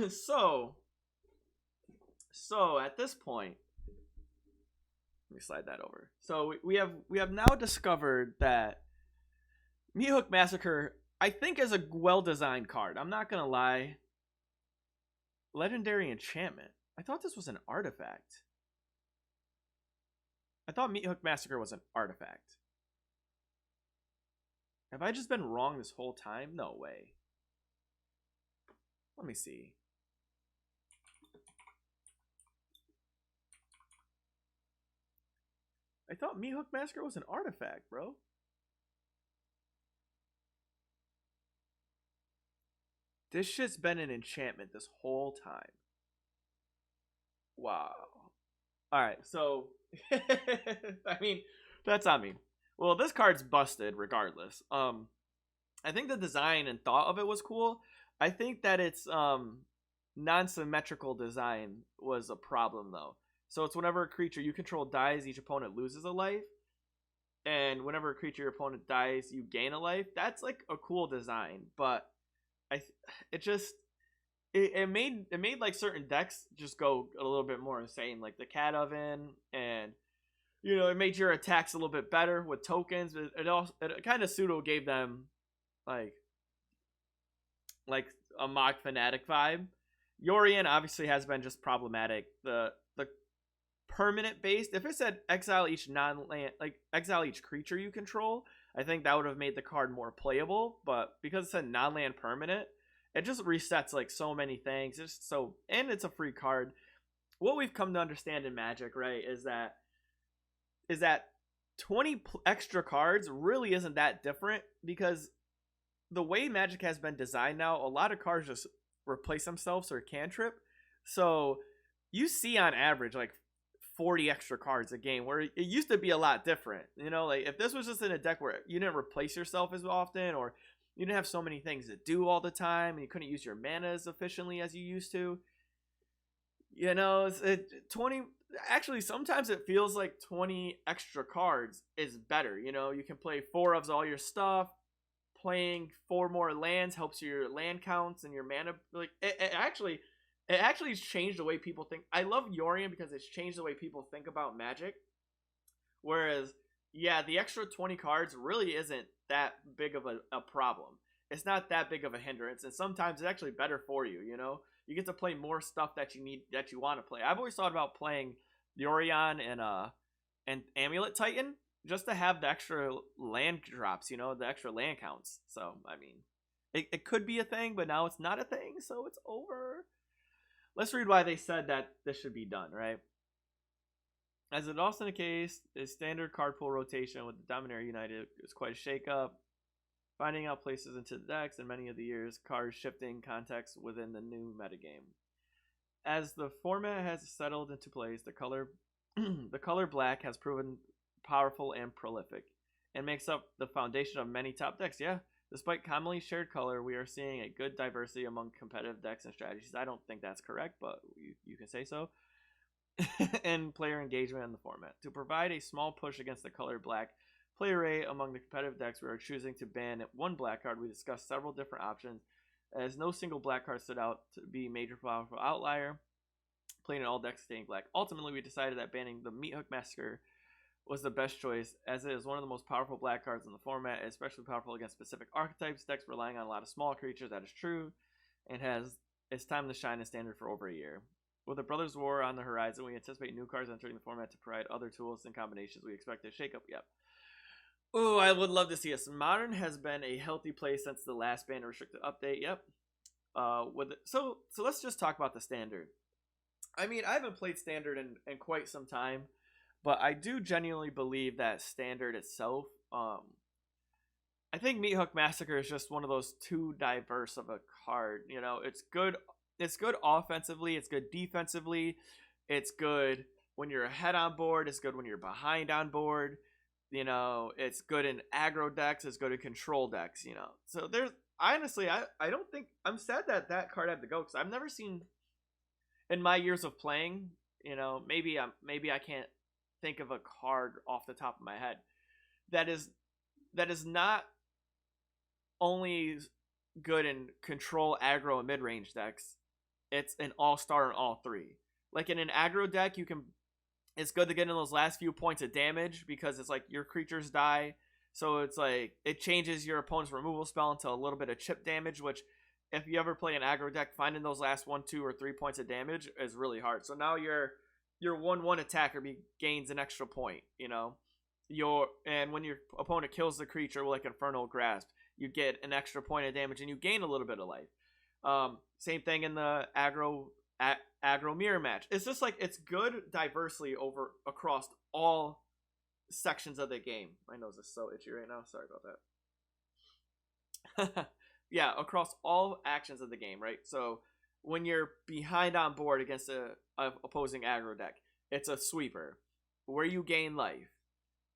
so so at this point, let me slide that over. So we have now discovered that Meat Hook Massacre, I think, is a well designed card. I'm not gonna lie. Legendary enchantment. I thought this was an artifact. I thought Meat Hook Massacre was an artifact. Have I just been wrong this whole time? No way. Let me see. I thought Meat Hook Massacre was an artifact, bro. This shit's been an enchantment this whole time. Wow. Alright, so I mean, that's on me. Well, this card's busted regardless. I think the design and thought of it was cool. I think that its non-symmetrical design was a problem though. So it's whenever a creature you control dies, each opponent loses a life. And whenever a creature your opponent dies, you gain a life. That's like a cool design, but I it just it made like certain decks just go a little bit more insane, like the cat oven, and it made your attacks a little bit better with tokens. It also it kind of pseudo gave them like like a mock fanatic vibe. Yorion obviously has been just problematic. The permanent based, if it said exile each non-land, like exile each creature you control, I think that would have made the card more playable. But because it said non-land permanent, it just resets like so many things. It's so, and it's a free card. What we've come to understand in Magic, right, is that 20 extra cards really isn't that different, because the way Magic has been designed now, a lot of cards just replace themselves or cantrip. So you see on average like 40 extra cards a game, where it used to be a lot different. Like if this was just in a deck where you didn't replace yourself as often, or you didn't have so many things to do all the time, and you couldn't use your mana as efficiently as you used to. 20, actually sometimes it feels like 20 extra cards is better. You can play 4 of all your stuff. Playing 4 more lands helps your land counts and your mana. Like it actually has changed the way people think. I love Yorion because it's changed the way people think about Magic. Whereas, yeah, the extra 20 cards really isn't that big of a problem. It's not that big of a hindrance, and sometimes it's actually better for you. You get to play more stuff that you need, that you want to play. I've always thought about playing Yorion and Amulet Titan just to have the extra land drops, the extra land counts. So I mean, it could be a thing, but now it's not a thing, so it's over. Let's read why they said that this should be done, right? As is often the case, the standard card pool rotation with the Dominaria United is quite a shakeup, finding out places into the decks in many of the years, cards shifting context within the new metagame. As the format has settled into place, the color the color black has proven powerful and prolific, and makes up the foundation of many top decks. Yeah, despite commonly shared color, we are seeing a good diversity among competitive decks and strategies. I don't think that's correct, but you can say so. And player engagement in the format. To provide a small push against the color black player rate among the competitive decks, we are choosing to ban 1 black card. We discussed several different options, as no single black card stood out to be a major powerful outlier. Playing in all decks staying black. Ultimately, we decided that banning the Meat Hook Massacre was the best choice, as it is one of the most powerful black cards in the format, especially powerful against specific archetypes, decks relying on a lot of small creatures. That is true, and has its time to shine in standard for over a year. With the Brothers' War on the horizon, we anticipate new cards entering the format to provide other tools and combinations. We expect a shakeup. Yep. Oh, I would love to see us. Modern has been a healthy play since the last ban restricted update. Yep. So let's just talk about the standard. I mean, I haven't played standard in quite some time, but I do genuinely believe that standard itself, I think Meat Hook Massacre is just one of those too diverse of a card. It's good. It's good offensively. It's good defensively. It's good when you're ahead on board. It's good when you're behind on board. It's good in aggro decks. It's good in control decks. So there's honestly, I don't think, I'm sad that card had to go, because I've never seen in my years of playing. Maybe I can't think of a card off the top of my head that is not only good in control, aggro, and mid-range decks, it's an all-star in all three. Like in an aggro deck, it's good to get in those last few points of damage because it's like your creatures die. So it's like it changes your opponent's removal spell into a little bit of chip damage, which if you ever play an aggro deck, finding those last 1, 2, or 3 points of damage is really hard. So now your 1/1 attacker gains an extra point, you know. And when your opponent kills the creature with like Infernal Grasp, you get an extra point of damage and you gain a little bit of life. Same thing in the aggro mirror match. It's just like it's good diversely across all sections of the game. My nose is so itchy right now. Sorry about that. Yeah, across all actions of the game, right? So when you're behind on board against a opposing aggro deck, it's a sweeper where you gain life.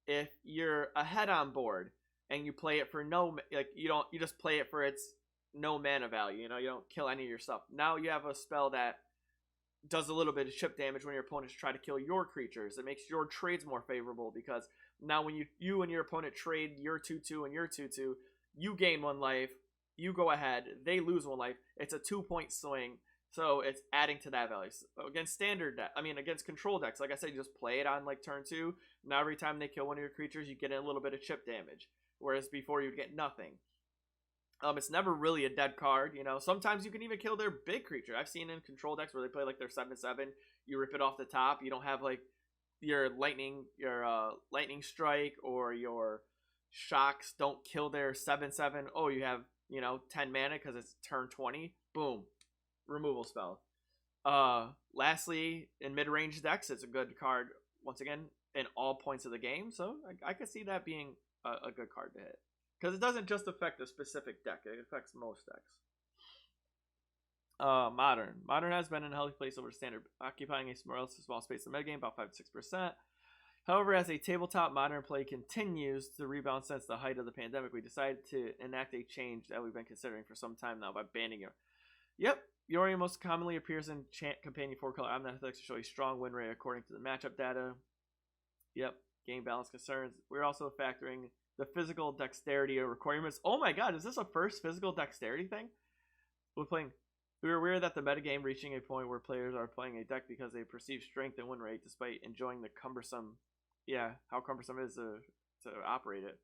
If you're ahead on board and you play it for you just play it for its no mana value, you know, you don't kill any of your stuff. Now you have a spell that does a little bit of chip damage when your opponents try to kill your creatures. It makes your trades more favorable because now when you and your opponent trade your 2/2 and your 2/2, you gain 1 life, you go ahead, they lose 1 life. It's a 2-point swing, so it's adding to that value. So against against control decks, like I said, you just play it on like turn 2. Now every time they kill one of your creatures, you get a little bit of chip damage, whereas before you'd get nothing. It's never really a dead card, you know. Sometimes you can even kill their big creature. I've seen in control decks where they play like their 7/7, you rip it off the top. You don't have like your lightning strike or your shocks don't kill their 7/7. Oh, you have, you know, 10 mana because it's turn 20. Boom, removal spell. Lastly, in mid-range decks, it's a good card once again in all points of the game. So I could see that being a good card to hit. Because it doesn't just affect a specific deck, it affects most decks. Modern. Modern has been in a healthy place over standard, occupying a small space in the metagame, about 5 to 6%. However, as a tabletop, Modern play continues to rebound since the height of the pandemic, we decided to enact a change that we've been considering for some time now by banning it. Yep, Yorion most commonly appears in Companion 4-color Omnithetics to show a strong win rate according to the matchup data. Yep, game balance concerns. We're also factoring the physical dexterity requirements. Oh my god, is this a first physical dexterity thing? We were aware that the metagame reaching a point where players are playing a deck because they perceive strength and win rate despite enjoying the how cumbersome it is to operate it.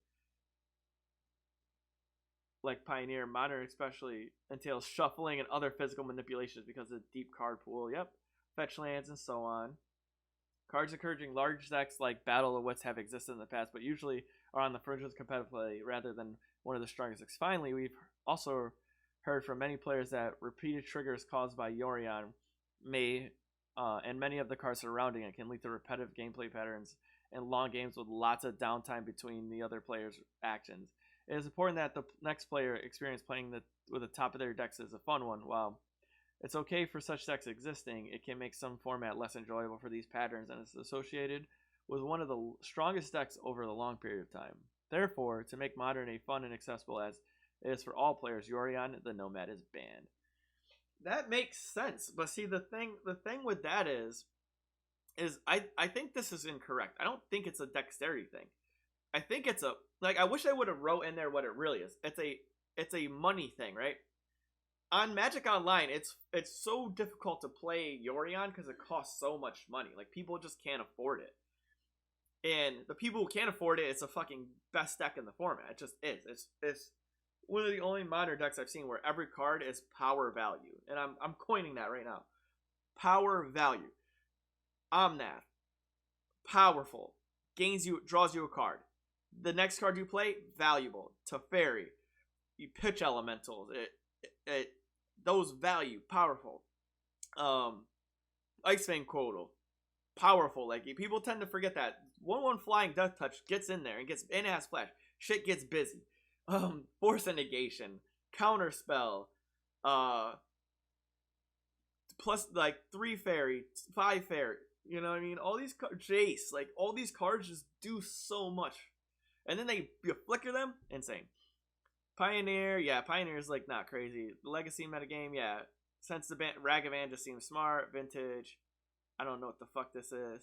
Like Pioneer, Modern especially entails shuffling and other physical manipulations because of the deep card pool. Yep, fetch lands and so on. Cards encouraging large decks like Battle of Wits have existed in the past, but usually are on the fringes of competitive play rather than one of the strongest decks. Finally, we've also heard from many players that repeated triggers caused by Yorion and many of the cards surrounding it can lead to repetitive gameplay patterns and long games with lots of downtime between the other players' actions. It is important that the next player experience playing with the top of their decks is a fun one. While it's okay for such decks existing, it can make some format less enjoyable for these patterns and is associated with one of the strongest decks over the long period of time. Therefore, to make Modern a fun and accessible as it is for all players, Yorion the Nomad is banned. That makes sense, but see the thing with that is I think this is incorrect. I don't think it's a dexterity thing. I think it's I wish I would have wrote in there what it really is. It's a money thing, right? On Magic Online, it's so difficult to play Yorion because it costs so much money. Like people just can't afford it. And the people who can't afford it, it's a fucking best deck in the format. It just is. It's one of the only Modern decks I've seen where every card is power value. And I'm coining that right now. Power value. Omnath. Powerful. Draws you a card. The next card you play, valuable. Teferi. You pitch elementals. Those value. Powerful. Icefang Quotal. Powerful. Like people tend to forget that 1/1 flying death touch gets in there and has flash. Shit gets busy. Force of negation, counter spell, plus like 3 fairy, 5 fairy. You know what I mean? All these Jace, like all these cards just do so much, and then you flicker them. Insane. Pioneer, yeah, Pioneer is like not crazy. The Legacy metagame, yeah. Since the Ragavan just seems smart. Vintage. I don't know what the fuck this is.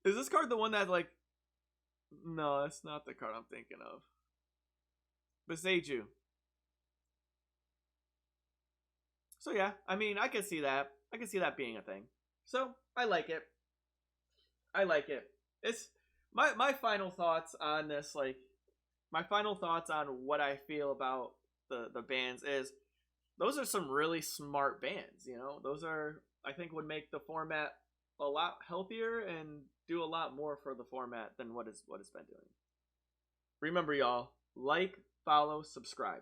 Is this card the one that like... No, that's not the card I'm thinking of. Beseiju. So yeah, I mean, I can see that. I can see that being a thing. So I like it. I like it. It's my final thoughts on this. Like my final thoughts on what I feel about the bans is those are some really smart bans. You know, those are I think would make the format a lot healthier and do a lot more for the format than what it's been doing. Remember, y'all, like, follow, subscribe.